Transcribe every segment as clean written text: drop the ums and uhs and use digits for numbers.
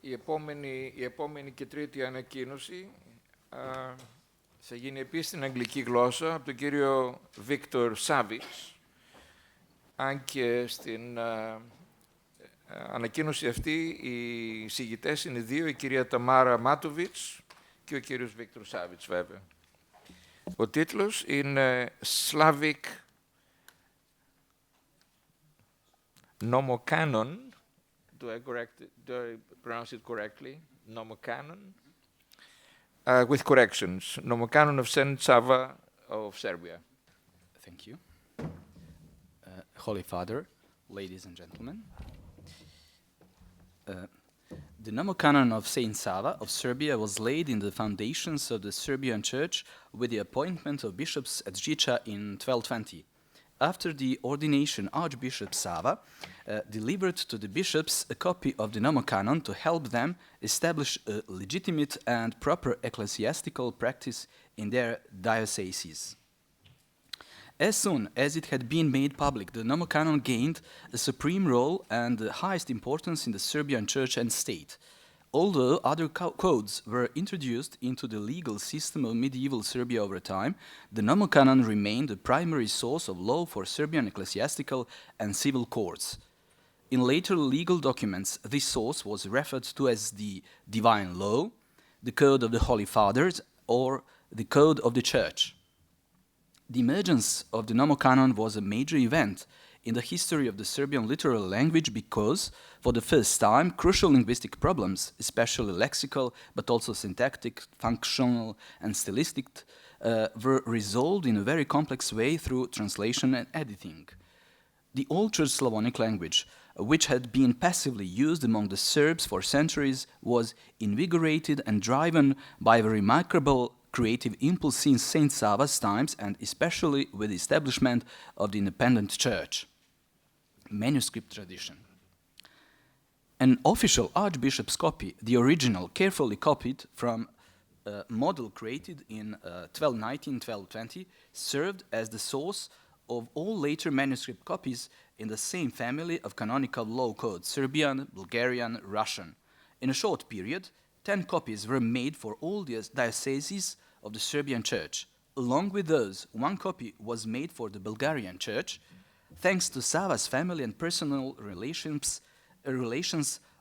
Η επόμενη και τρίτη ανακοίνωση θα γίνει επίσης στην αγγλική γλώσσα από τον κύριο Βίκτορ Σαβιτς, αν και στην ανακοίνωση αυτή οι συγητές είναι δύο, η κυρία Ταμάρα Μάτοβιτς και ο κύριος Βίκτορ Σαβιτς, βέβαια. Ο τίτλος είναι Slavic Nomocanon. Do I pronounce it correctly? Nomocanon? With corrections. Nomocanon of Sava of Serbia. Thank you. Holy Father, ladies and gentlemen. The Nomocanon of Saint Sava of Serbia was laid in the foundations of the Serbian Church with the appointment of bishops at Žiča in 1220. After the ordination, Archbishop Sava delivered to the bishops a copy of the Nomocanon to help them establish a legitimate and proper ecclesiastical practice in their dioceses. As soon as it had been made public, the Nomocanon gained a supreme role and the highest importance in the Serbian Church and state. Although other codes were introduced into the legal system of medieval Serbia over time, the Nomocanon remained the primary source of law for Serbian ecclesiastical and civil courts. In later legal documents, this source was referred to as the Divine Law, the Code of the Holy Fathers, or the Code of the Church. The emergence of the Nomocanon was a major event in the history of the Serbian literal language because, for the first time, crucial linguistic problems, especially lexical, but also syntactic, functional, and stylistic, were resolved in a very complex way through translation and editing. The Old Church Slavonic language, which had been passively used among the Serbs for centuries, was invigorated and driven by a remarkable creative impulse since Saint Sava's times, and especially with the establishment of the independent church. Manuscript tradition. An official archbishop's copy, the original carefully copied from a model created in 1219-1220, served as the source of all later manuscript copies in the same family of canonical law codes, Serbian, Bulgarian, Russian. In a short period, 10 copies were made for all the dioceses of the Serbian Church. Along with those, one copy was made for the Bulgarian Church, thanks to Sava's family and personal relations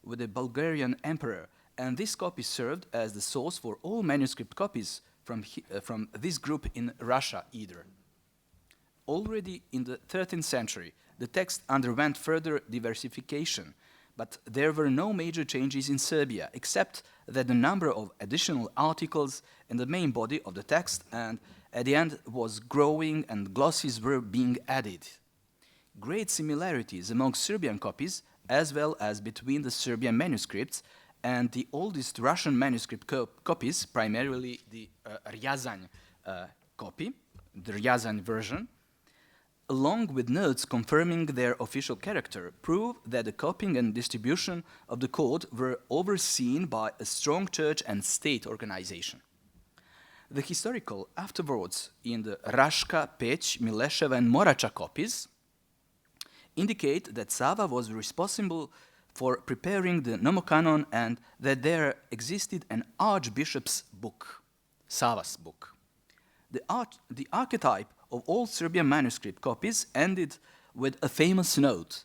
with the Bulgarian emperor, and this copy served as the source for all manuscript copies from this group in Russia either. Already in the 13th century, the text underwent further diversification, but there were no major changes in Serbia, except that the number of additional articles in the main body of the text and at the end was growing and glosses were being added. Great similarities among Serbian copies, as well as between the Serbian manuscripts and the oldest Russian manuscript copies, primarily the Ryazan copy, the Ryazan version, along with notes confirming their official character, prove that the copying and distribution of the code were overseen by a strong church and state organization. The historical afterwards in the Raška, Peć, Mileševa, and Morača copies indicate that Sava was responsible for preparing the Nomocanon and that there existed an archbishop's book, Sava's book. The archetype of all Serbian manuscript copies ended with a famous note.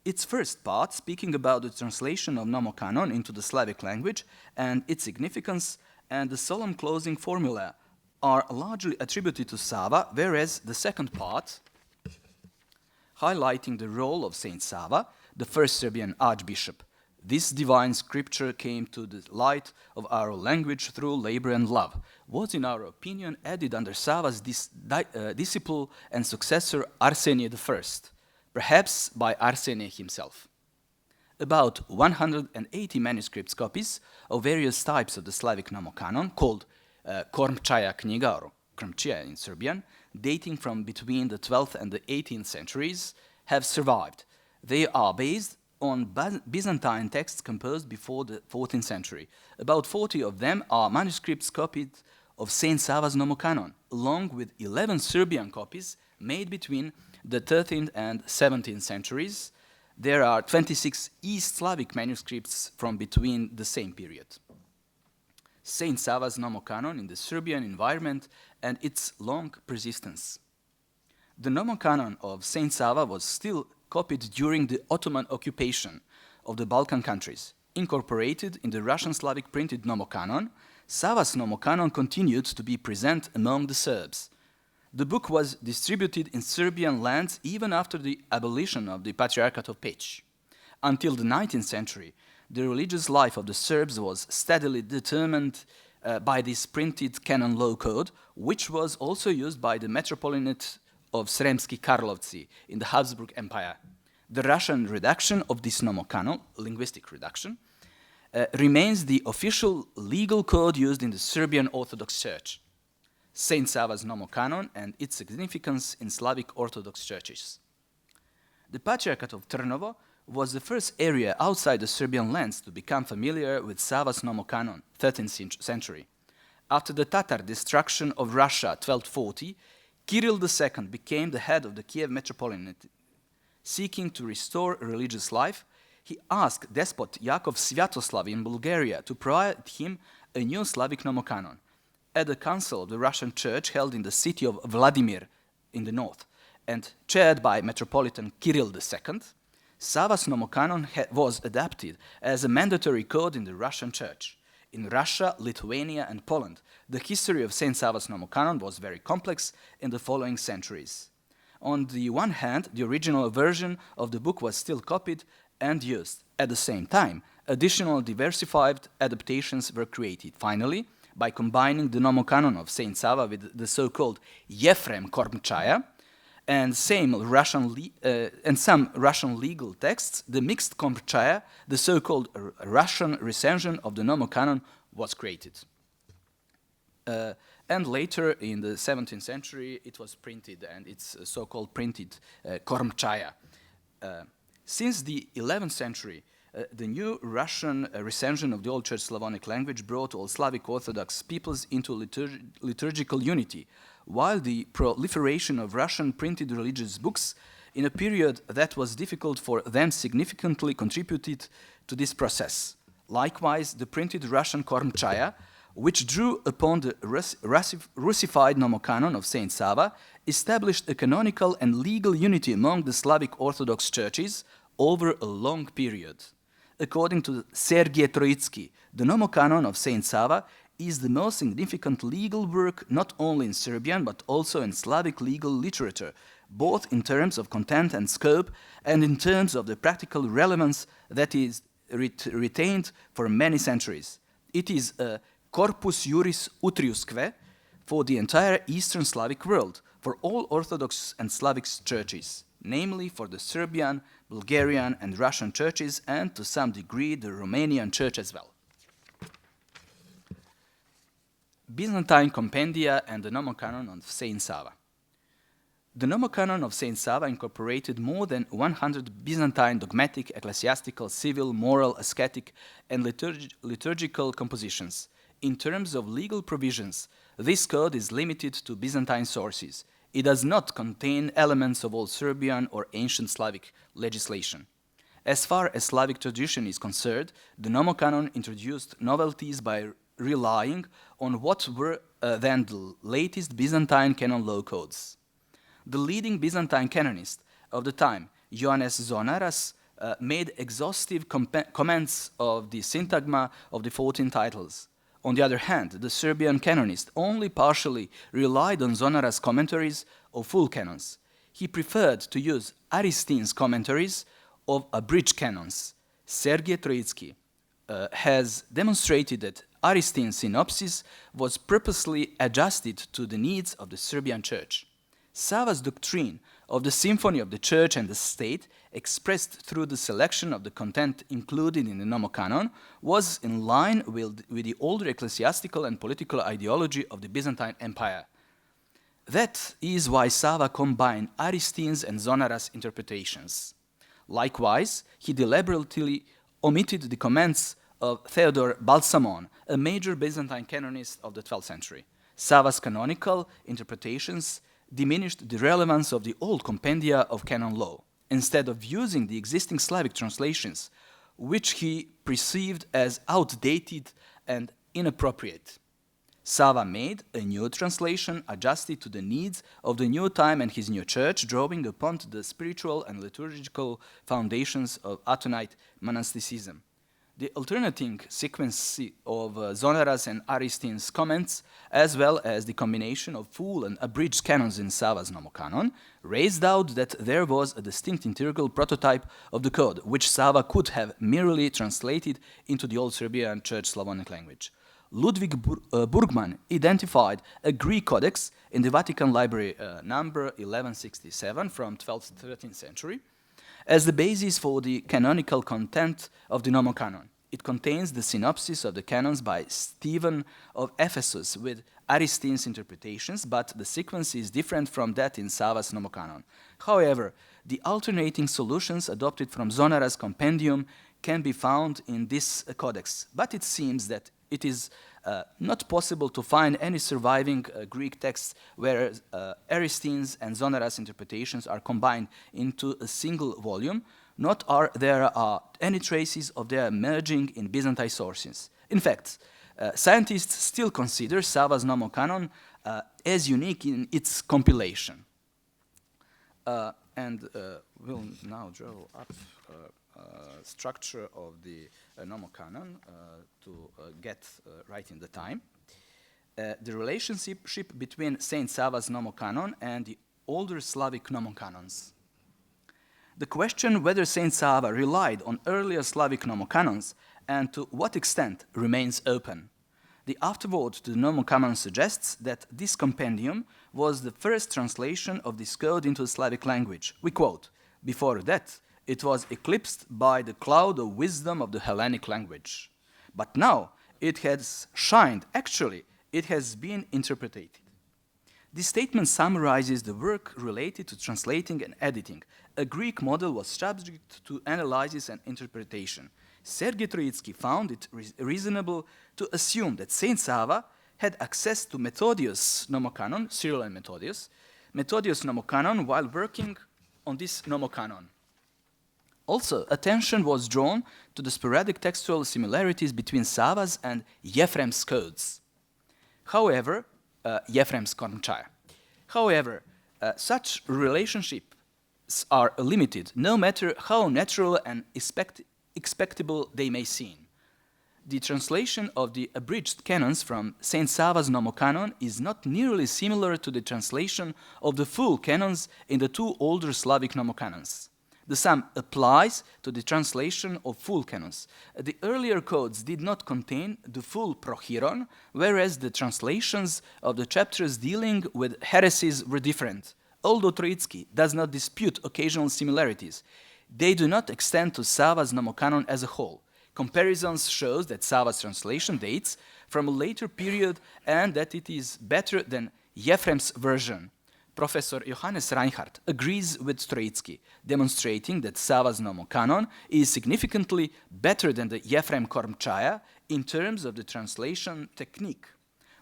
Its first part, speaking about the translation of Nomocanon into the Slavic language and its significance, and the solemn closing formula are largely attributed to Sava, whereas the second part, highlighting the role of Saint Sava, the first Serbian archbishop. This divine scripture came to the light of our language through labor and love, was in our opinion added under Sava's disciple and successor Arsenie I, perhaps by Arsenie himself. About 180 manuscript copies of various types of the Slavic Nomocanon, called Kormčaja knjiga, or Krmčija in Serbian, dating from between the 12th and the 18th centuries, have survived. They are based on Byzantine texts composed before the 14th century. About 40 of them are manuscripts copied of Saint Sava's Nomocanon, along with 11 Serbian copies made between the 13th and 17th centuries, There are 26 East Slavic manuscripts from between the same period. Saint Sava's Nomocanon in the Serbian environment and its long persistence. The Nomocanon of Saint Sava was still copied during the Ottoman occupation of the Balkan countries. Incorporated in the Russian Slavic printed Nomocanon, Sava's Nomocanon continued to be present among the Serbs. The book was distributed in Serbian lands even after the abolition of the Patriarchate of Peć. Until the 19th century, the religious life of the Serbs was steadily determined by this printed canon law code, which was also used by the Metropolitanate of Sremski Karlovci in the Habsburg Empire. The Russian redaction of this Nomocanon, linguistic redaction, remains the official legal code used in the Serbian Orthodox Church. Saint Sava's Nomocanon and its significance in Slavic Orthodox churches. The Patriarchate of Trnovo was the first area outside the Serbian lands to become familiar with Sava's Nomocanon, 13th century. After the Tatar destruction of Russia, 1240, Kirill II became the head of the Kiev Metropolitanate. Seeking to restore religious life, he asked despot Yakov Sviatoslav in Bulgaria to provide him a new Slavic Nomocanon. At the council of the Russian Church held in the city of Vladimir in the north and chaired by Metropolitan Kirill II, Sava's Nomocanon was adapted as a mandatory code in the Russian Church. In Russia, Lithuania, and Poland, the history of Saint Sava's Nomocanon was very complex in the following centuries. On the one hand, the original version of the book was still copied and used. At the same time, additional diversified adaptations were created. Finally, by combining the Nomocanon of Saint Sava with the so-called Yefrem Kormchaja and some Russian legal texts, the mixed Kormchaja, the so-called Russian recension of the Nomocanon, was created. And later, in the 17th century, it was printed, and it's so-called printed Kormchaja. Since the 11th century, the new Russian recension of the Old Church Slavonic language brought all Slavic Orthodox peoples into liturgical unity, while the proliferation of Russian printed religious books in a period that was difficult for them significantly contributed to this process. Likewise, the printed Russian Kormchaja, which drew upon the Russified Nomocanon of Saint Sava, established a canonical and legal unity among the Slavic Orthodox churches over a long period. According to Sergei Troitsky, the Nomocanon of Saint Sava is the most significant legal work not only in Serbian but also in Slavic legal literature, both in terms of content and scope and in terms of the practical relevance that is retained for many centuries. It is a corpus juris utriusque for the entire Eastern Slavic world, for all Orthodox and Slavic churches, namely for the Serbian, Bulgarian, and Russian churches, and to some degree the Romanian church as well. Byzantine Compendia and the Nomocanon of Saint Sava. The Nomocanon of Saint Sava incorporated more than 100 Byzantine dogmatic, ecclesiastical, civil, moral, ascetic, and liturgical compositions. In terms of legal provisions, this code is limited to Byzantine sources. It does not contain elements of Old Serbian or ancient Slavic legislation. As far as Slavic tradition is concerned, the Nomocanon introduced novelties by relying on what were then the latest Byzantine canon law codes. The leading Byzantine canonist of the time, Ioannis Zonaras, made exhaustive comments of the syntagma of the 14 titles. On the other hand, the Serbian canonist only partially relied on Zonaras' commentaries of full canons. He preferred to use Aristine's commentaries of abridged canons. Sergei Troitsky has demonstrated that Aristine's synopsis was purposely adjusted to the needs of the Serbian church. Sava's doctrine of the symphony of the church and the state, expressed through the selection of the content included in the Nomocanon, was in line with the older ecclesiastical and political ideology of the Byzantine Empire. That is why Sava combined Aristine's and Zonaras' interpretations. Likewise, he deliberately omitted the comments of Theodore Balsamon, a major Byzantine canonist of the 12th century. Sava's canonical interpretations diminished the relevance of the old compendia of canon law. instead of using the existing Slavic translations, which he perceived as outdated and inappropriate. Sava made a new translation adjusted to the needs of the new time and his new church, drawing upon the spiritual and liturgical foundations of Athonite monasticism. The alternating sequence of Zonaras and Aristide's comments, as well as the combination of full and abridged canons in Sava's Nomocanon, raised doubt that there was a distinct integral prototype of the code, which Sava could have merely translated into the Old Serbian Church Slavonic language. Ludwig Burgmann identified a Greek codex in the Vatican Library number 1167 from 12th to 13th century, as the basis for the canonical content of the Nomocanon. It contains the synopsis of the canons by Stephen of Ephesus with Aristide's interpretations, but the sequence is different from that in Sava's Nomocanon. However, the alternating solutions adopted from Zonaras' compendium can be found in this codex, but it seems that it is not possible to find any surviving Greek texts where Aristide's and Zonaras' interpretations are combined into a single volume, nor are there any traces of their merging in Byzantine sources. In fact, scientists still consider Sava's Nomocanon as unique in its compilation. We'll now draw up structure of the Nomocanon to get right in the time. The relationship between Saint Sava's Nomocanon and the older Slavic Nomocanons. The question whether Saint Sava relied on earlier Slavic Nomocanons and to what extent remains open. The afterword to the Nomocanon suggests that this compendium was the first translation of this code into the Slavic language. We quote, "Before that, it was eclipsed by the cloud of wisdom of the Hellenic language. But now it has shined. Actually, it has been interpreted." This statement summarizes the work related to translating and editing. A Greek model was subject to analysis and interpretation. Sergei Troitsky found it reasonable to assume that Saint Sava had access to Methodius' Nomocanon, Cyril and Methodius' Nomocanon while working on this Nomocanon. Also, attention was drawn to the sporadic textual similarities between Sava's and Yefrem's codes. However, Yefrem's Kormchaja. However, such relationships are limited, no matter how natural and expectable they may seem. The translation of the abridged canons from Saint Sava's Nomocanon is not nearly similar to the translation of the full canons in the two older Slavic Nomocanons. The same applies to the translation of full canons. The earlier codes did not contain the full prochiron, whereas the translations of the chapters dealing with heresies were different. Although Troitsky does not dispute occasional similarities, they do not extend to Sava's Nomocanon as a whole. Comparisons show that Sava's translation dates from a later period and that it is better than Yefrem's version. Professor Johannes Reinhardt agrees with Troitsky, demonstrating that Sava's Nomocanon is significantly better than the Yefrem Kormchaja in terms of the translation technique.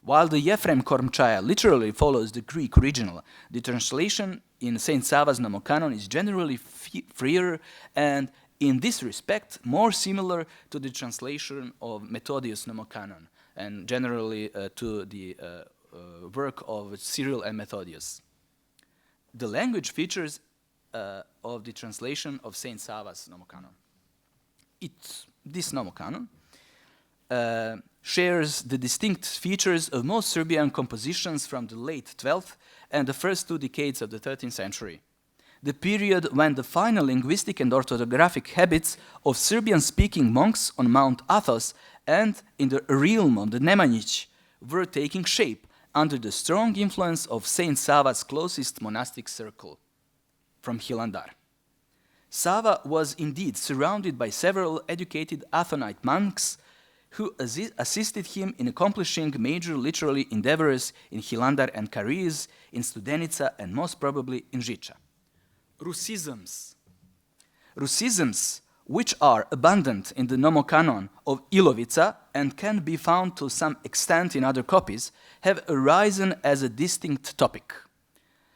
While the Yefrem Kormchaja literally follows the Greek original, the translation in Saint Sava's Nomocanon is generally freer and, in this respect, more similar to the translation of Methodius' Nomocanon and generally to the work of Cyril and Methodius. The language features of the translation of Saint Sava's Nomocanon. This Nomocanon shares the distinct features of most Serbian compositions from the late 12th and the first 2 decades of the 13th century, the period when the final linguistic and orthographic habits of Serbian-speaking monks on Mount Athos and in the realm of the Nemanjić were taking shape under the strong influence of Saint Sava's closest monastic circle, from Hilandar. Sava was indeed surrounded by several educated Athonite monks who assisted him in accomplishing major literary endeavors in Hilandar and Kariz, in Studenica, and most probably in Žiča. Rusisms, which are abundant in the Nomocanon of Ilovica and can be found to some extent in other copies, have arisen as a distinct topic.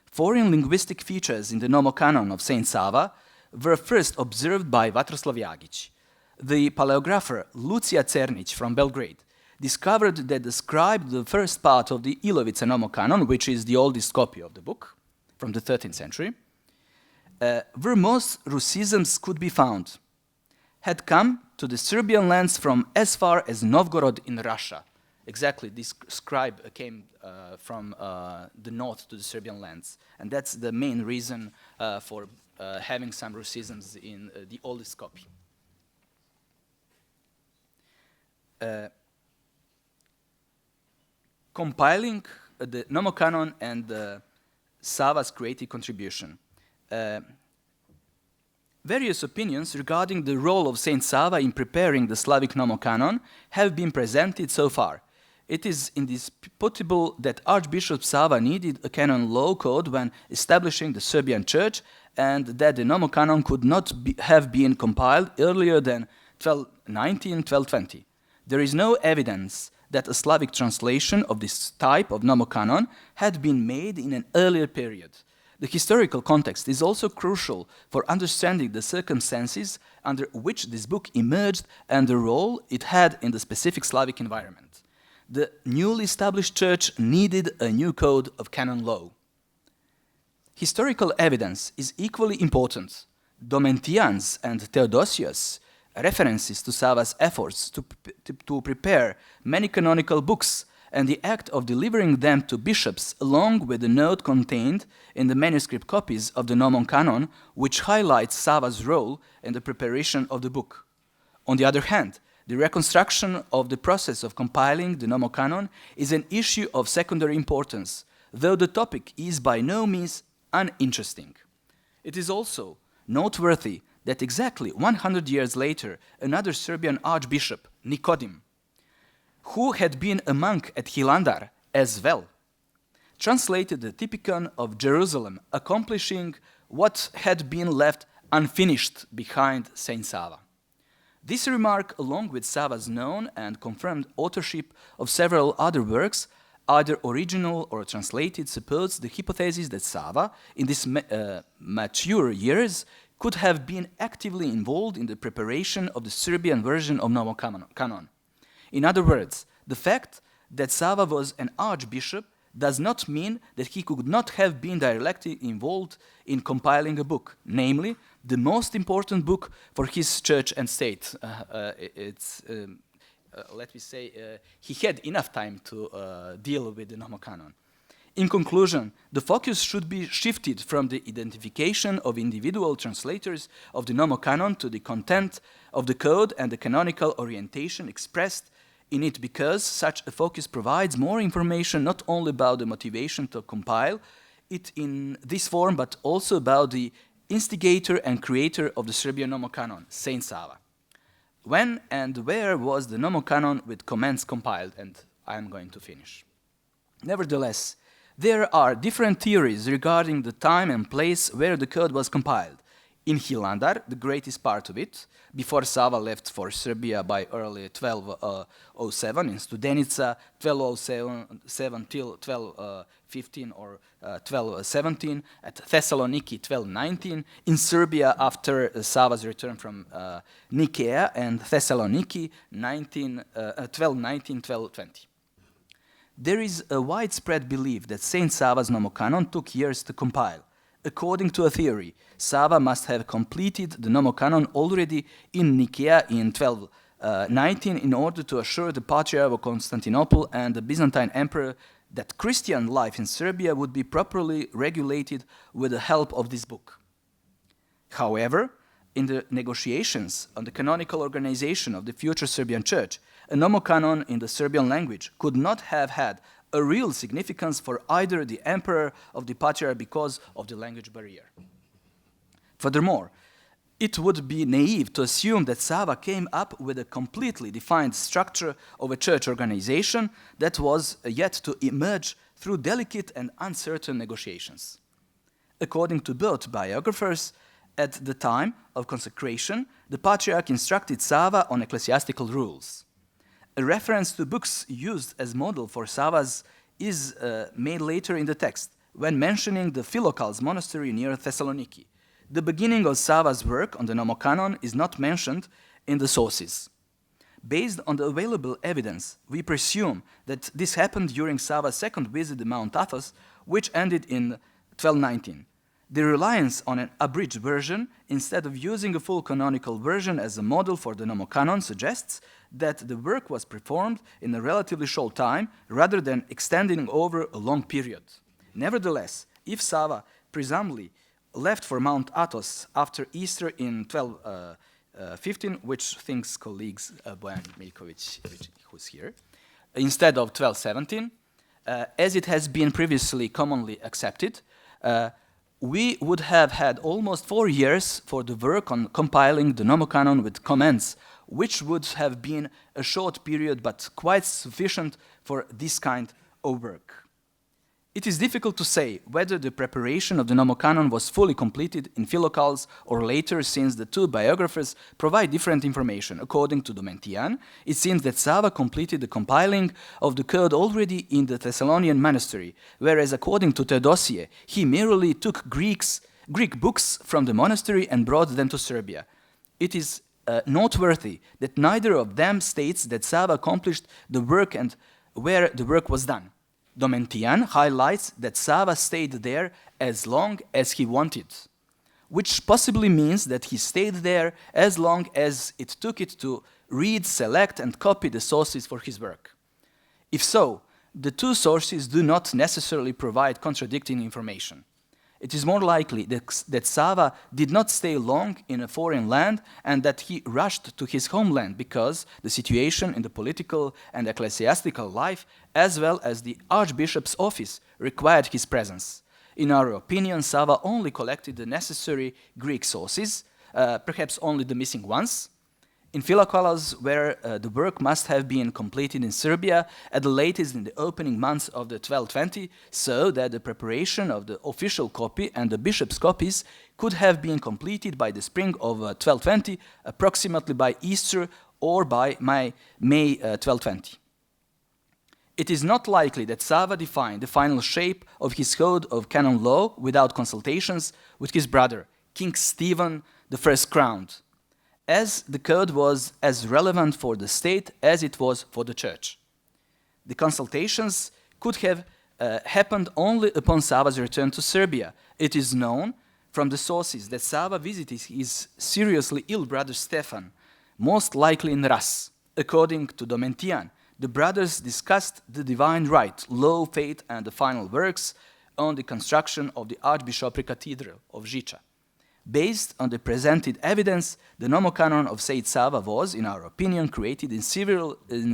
Foreign linguistic features in the Nomocanon of Saint Sava were first observed by Vatroslav Jagić. The paleographer Lucija Cernić from Belgrade discovered that described the first part of the Ilovica Nomocanon, which is the oldest copy of the book from the 13th century, where most Rusisms could be found, had come to the Serbian lands from as far as Novgorod in Russia. Exactly, this scribe came from the north to the Serbian lands, and that's the main reason for having some Rusisms in the oldest copy. Compiling the Nomocanon and Sava's creative contribution. Various opinions regarding the role of Saint Sava in preparing the Slavic Nomocanon have been presented so far. It is indisputable that Archbishop Sava needed a canon law code when establishing the Serbian Church, and that the Nomocanon could not have been compiled earlier than 1219-1220. There is no evidence that a Slavic translation of this type of Nomocanon had been made in an earlier period. The historical context is also crucial for understanding the circumstances under which this book emerged and the role it had in the specific Slavic environment. The newly established church needed a new code of canon law. Historical evidence is equally important. Domitian's and Theodosius' references to Sava's efforts to prepare many canonical books and the act of delivering them to bishops along with the note contained in the manuscript copies of the Nomocanon, which highlights Sava's role in the preparation of the book. On the other hand, the reconstruction of the process of compiling the Nomocanon is an issue of secondary importance, though the topic is by no means uninteresting. It is also noteworthy that exactly 100 years later, another Serbian archbishop, Nicodim, who had been a monk at Hilandar as well, translated the Typicon of Jerusalem, accomplishing what had been left unfinished behind Saint Sava. This remark, along with Sava's known and confirmed authorship of several other works, either original or translated, supports the hypothesis that Sava, in these mature years, could have been actively involved in the preparation of the Serbian version of Nomocanon. In other words, the fact that Sava was an archbishop does not mean that he could not have been directly involved in compiling a book, namely, the most important book for his church and state. Let me say, he had enough time to deal with the Nomocanon. In conclusion, the focus should be shifted from the identification of individual translators of the Nomocanon to the content of the code and the canonical orientation expressed in it, because such a focus provides more information not only about the motivation to compile it in this form, but also about the instigator and creator of the Serbian Nomocanon, Saint Sava. When and where was the Nomocanon with comments compiled? And I am going to finish. Nevertheless, there are different theories regarding the time and place where the code was compiled. In Hilandar, the greatest part of it, before Sava left for Serbia by early 1207, in Studenica 1207 till 1215 or 1217, at Thessaloniki 1219, in Serbia after Sava's return from Nicaea and Thessaloniki 1219-1220. There is a widespread belief that Saint Sava's Nomocanon took years to compile. According to a theory, Sava must have completed the Nomocanon already in Nicaea in 1219 in order to assure the Patriarch of Constantinople and the Byzantine Emperor that Christian life in Serbia would be properly regulated with the help of this book. However, in the negotiations on the canonical organization of the future Serbian Church, a Nomocanon in the Serbian language could not have had a real significance for either the emperor or the patriarch because of the language barrier. Furthermore, it would be naive to assume that Sava came up with a completely defined structure of a church organization that was yet to emerge through delicate and uncertain negotiations. According to both biographers, at the time of consecration, the patriarch instructed Sava on ecclesiastical rules. A reference to books used as model for Savas is made later in the text, when mentioning the Philocal's monastery near Thessaloniki. The beginning of Sava's work on the Nomocanon is not mentioned in the sources. Based on the available evidence, we presume that this happened during Sava's second visit to Mount Athos, which ended in 1219. The reliance on an abridged version, instead of using a full canonical version as a model for the Nomocanon, suggests that the work was performed in a relatively short time rather than extending over a long period. Nevertheless, if Sava presumably left for Mount Athos after Easter in 1215, which thinks colleagues Bojan Miljković, who's here, instead of 1217, as it has been previously commonly accepted, we would have had almost 4 years for the work on compiling the Nomocanon with comments, which would have been a short period but quite sufficient for this kind of work. It is difficult to say whether the preparation of the Nomocanon was fully completed in Philocal's or later, since the two biographers provide different information. According to Domitian, it seems that Sava completed the compiling of the code already in the Thessalonian monastery, whereas according to Theodosie, he merely took Greek books from the monastery and brought them to Serbia. It is noteworthy that neither of them states that Sava accomplished the work and where the work was done. Domitian highlights that Sava stayed there as long as he wanted, which possibly means that he stayed there as long as it took it to read, select, and copy the sources for his work. If so, the two sources do not necessarily provide contradicting information. It is more likely that Sava did not stay long in a foreign land and that he rushed to his homeland because the situation in the political and ecclesiastical life, as well as the archbishop's office, required his presence. In our opinion, Sava only collected the necessary Greek sources, perhaps only the missing ones. In Philokalos, where the work must have been completed in Serbia at the latest in the opening months of the 1220, so that the preparation of the official copy and the bishop's copies could have been completed by the spring of 1220, approximately by Easter or by May 1220. It is not likely that Sava defined the final shape of his code of canon law without consultations with his brother, King Stephen I Crowned, as the code was as relevant for the state as it was for the church. The consultations could have happened only upon Sava's return to Serbia. It is known from the sources that Sava visited his seriously ill brother Stefan, most likely in Ras. According to Domitian, the brothers discussed the divine right, law, faith, and the final works on the construction of the Archbishopric Cathedral of Žiča. Based on the presented evidence, the Nomocanon of Saint Sava was, in our opinion, created in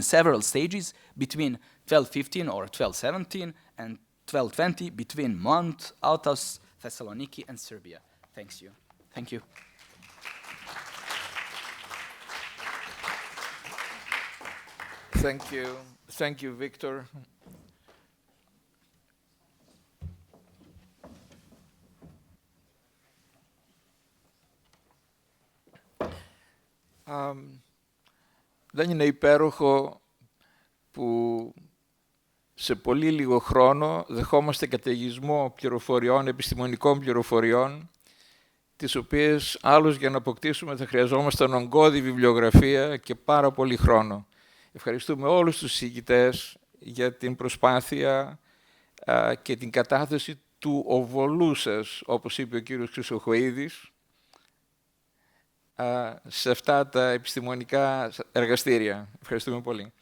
several stages between 1215 or 1217 and 1220 between Mount Athos, Thessaloniki, and Serbia. Thank you. Thank you. Thank you. Thank you, Viktor. Δεν είναι υπέροχο που σε πολύ λίγο χρόνο δεχόμαστε καταιγισμό πληροφοριών, επιστημονικών πληροφοριών, τις οποίες άλλως για να αποκτήσουμε θα χρειαζόμασταν ογκώδη βιβλιογραφία και πάρα πολύ χρόνο. Ευχαριστούμε όλους τους εισηγητές για την προσπάθεια και την κατάθεση του οβολού σας, όπως είπε ο κύριος Χρυσοχοΐδης, σε αυτά τα επιστημονικά εργαστήρια. Ευχαριστούμε πολύ.